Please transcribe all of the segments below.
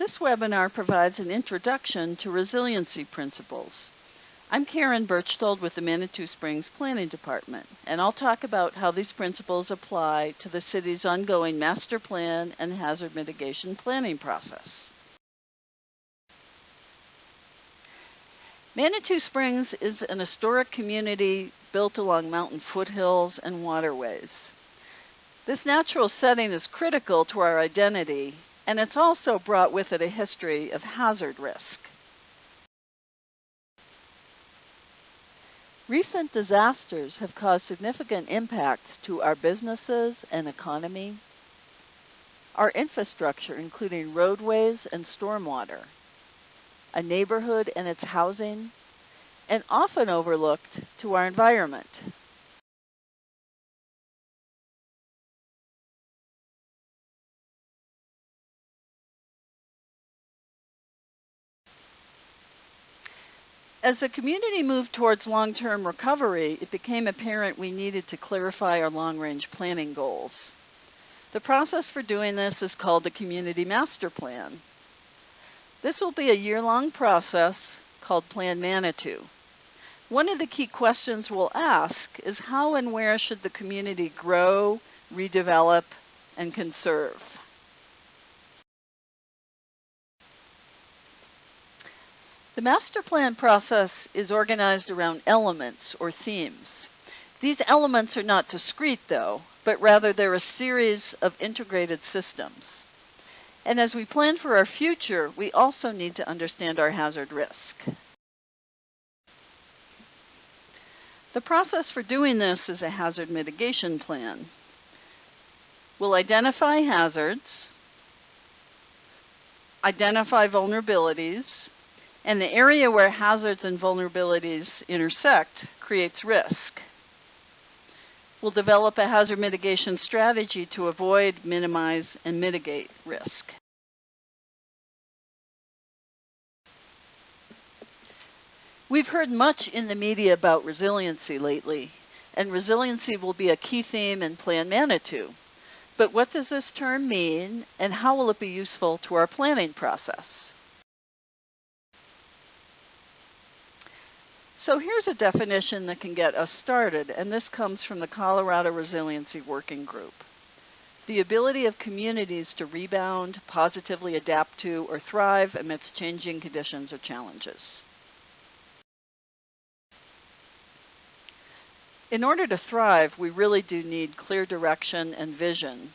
This webinar provides an introduction to resiliency principles. I'm Karen Birchtold with the Manitou Springs Planning Department, and I'll talk about how these principles apply to the city's ongoing master plan and hazard mitigation planning process. Manitou Springs is an historic community built along mountain foothills and waterways. This natural setting is critical to our identity, and it's also brought with it a history of hazard risk. Recent disasters have caused significant impacts to our businesses and economy, our infrastructure, including roadways and stormwater, a neighborhood and its housing, and often overlooked, to our environment. As the community moved towards long-term recovery, it became apparent we needed to clarify our long-range planning goals. The process for doing this is called the Community Master Plan. This will be a year-long process called Plan Manitou. One of the key questions we'll ask is how and where should the community grow, redevelop, and conserve? The master plan process is organized around elements or themes. These elements are not discrete, though, but rather they're a series of integrated systems. And as we plan for our future, we also need to understand our hazard risk. The process for doing this is a hazard mitigation plan. We'll identify hazards, identify vulnerabilities, and the area where hazards and vulnerabilities intersect creates risk. We'll develop a hazard mitigation strategy to avoid, minimize, and mitigate risk. We've heard much in the media about resiliency lately, and resiliency will be a key theme in Plan Manitou. But what does this term mean, and how will it be useful to our planning process? So here's a definition that can get us started, and this comes from the Colorado Resiliency Working Group. The ability of communities to rebound, positively adapt to, or thrive amidst changing conditions or challenges. In order to thrive, we really do need clear direction and vision.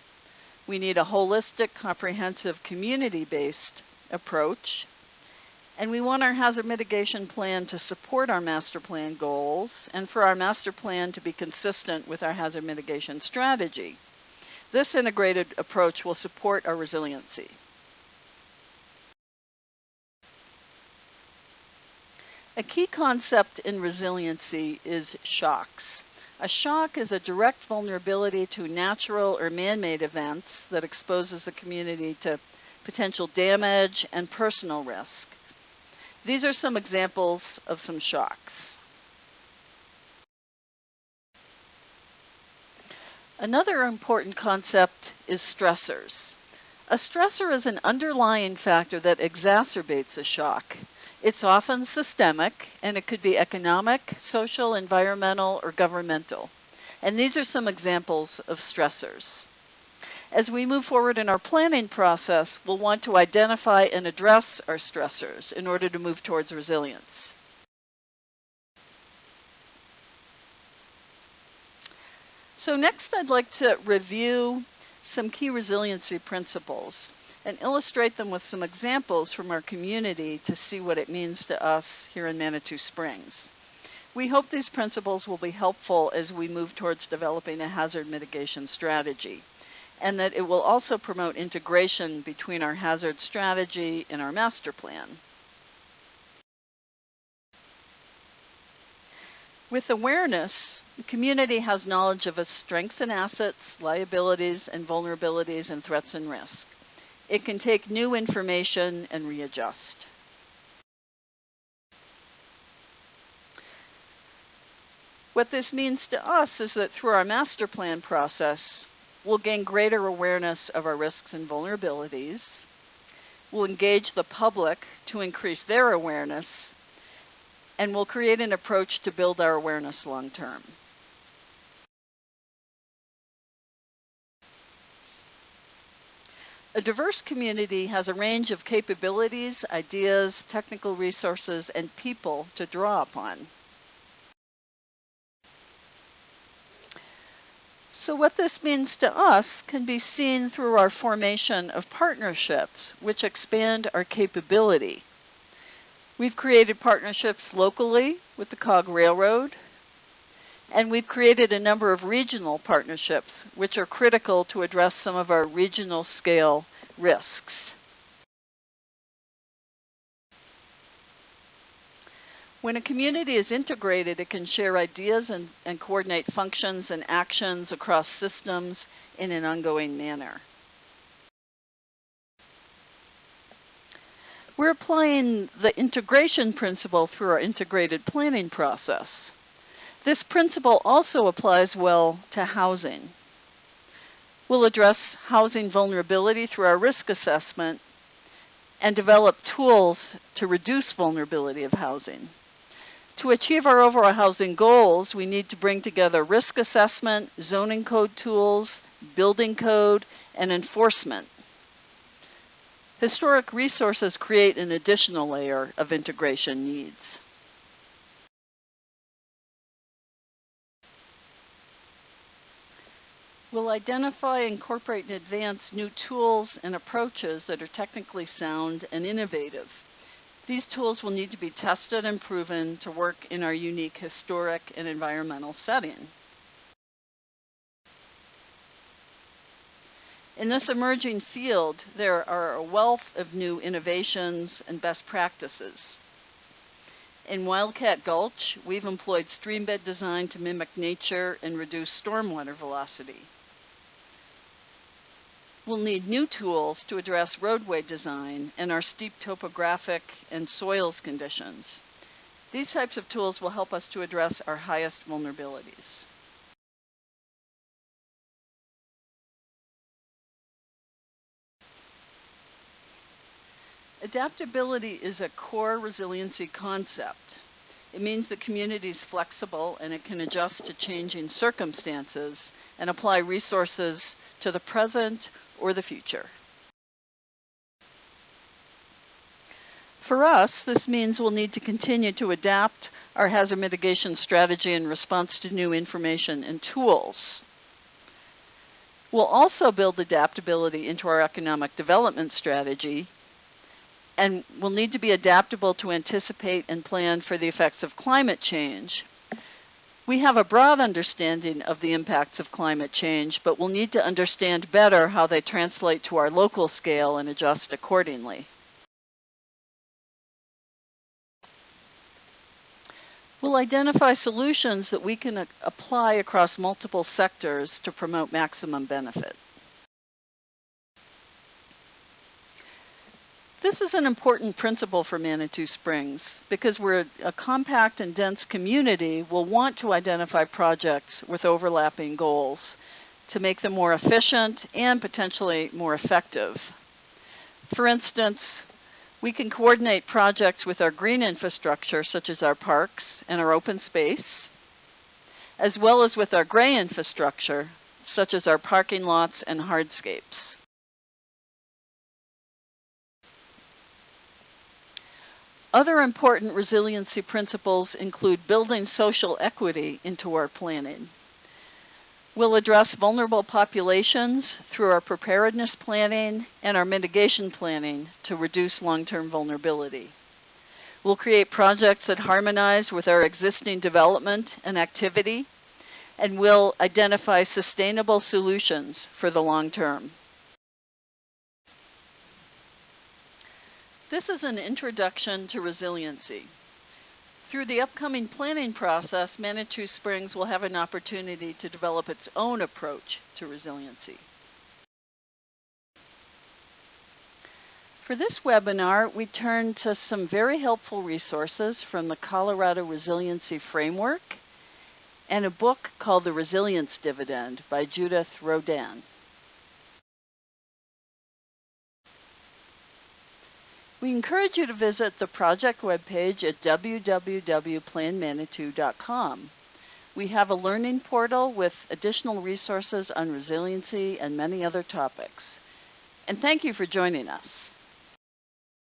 We need a holistic, comprehensive, community-based approach. And we want our hazard mitigation plan to support our master plan goals and for our master plan to be consistent with our hazard mitigation strategy. This integrated approach will support our resiliency. A key concept in resiliency is shocks. A shock is a direct vulnerability to natural or man-made events that exposes the community to potential damage and personal risk. These are some examples of some shocks. Another important concept is stressors. A stressor is an underlying factor that exacerbates a shock. It's often systemic, and it could be economic, social, environmental, or governmental. And these are some examples of stressors. As we move forward in our planning process, we'll want to identify and address our stressors in order to move towards resilience. So next, I'd like to review some key resiliency principles and illustrate them with some examples from our community to see what it means to us here in Manitou Springs. We hope these principles will be helpful as we move towards developing a hazard mitigation strategy, and that it will also promote integration between our hazard strategy and our master plan. With awareness, the community has knowledge of its strengths and assets, liabilities and vulnerabilities, and threats and risk. It can take new information and readjust. What this means to us is that through our master plan process, we'll gain greater awareness of our risks and vulnerabilities. We'll engage the public to increase their awareness, and we'll create an approach to build our awareness long term. A diverse community has a range of capabilities, ideas, technical resources, and people to draw upon. So what this means to us can be seen through our formation of partnerships, which expand our capability. We've created partnerships locally with the Cog Railroad, and we've created a number of regional partnerships, which are critical to address some of our regional scale risks. When a community is integrated, it can share ideas and coordinate functions and actions across systems in an ongoing manner. We're applying the integration principle through our integrated planning process. This principle also applies well to housing. We'll address housing vulnerability through our risk assessment and develop tools to reduce vulnerability of housing. To achieve our overall housing goals, we need to bring together risk assessment, zoning code tools, building code, and enforcement. Historic resources create an additional layer of integration needs. We'll identify, incorporate, and advance new tools and approaches that are technically sound and innovative. These tools will need to be tested and proven to work in our unique historic and environmental setting. In this emerging field, there are a wealth of new innovations and best practices. In Wildcat Gulch, we've employed streambed design to mimic nature and reduce stormwater velocity. We'll need new tools to address roadway design and our steep topographic and soils conditions. These types of tools will help us to address our highest vulnerabilities. Adaptability is a core resiliency concept. It means the community is flexible and it can adjust to changing circumstances and apply resources to the present or the future. For us, this means we'll need to continue to adapt our hazard mitigation strategy in response to new information and tools. We'll also build adaptability into our economic development strategy, and we'll need to be adaptable to anticipate and plan for the effects of climate change. We have a broad understanding of the impacts of climate change, but we'll need to understand better how they translate to our local scale and adjust accordingly. We'll identify solutions that we can apply across multiple sectors to promote maximum benefit. This is an important principle for Manitou Springs because we're a compact and dense community. We'll want to identify projects with overlapping goals to make them more efficient and potentially more effective. For instance, we can coordinate projects with our green infrastructure, such as our parks and our open space, as well as with our gray infrastructure, such as our parking lots and hardscapes. Other important resiliency principles include building social equity into our planning. We'll address vulnerable populations through our preparedness planning and our mitigation planning to reduce long-term vulnerability. We'll create projects that harmonize with our existing development and activity, and we'll identify sustainable solutions for the long term. This is an introduction to resiliency. Through the upcoming planning process, Manitou Springs will have an opportunity to develop its own approach to resiliency. For this webinar, we turn to some very helpful resources from the Colorado Resiliency Framework and a book called The Resilience Dividend by Judith Rodin. We encourage you to visit the project webpage at www.planmanitou.com. We have a learning portal with additional resources on resiliency and many other topics. And thank you for joining us.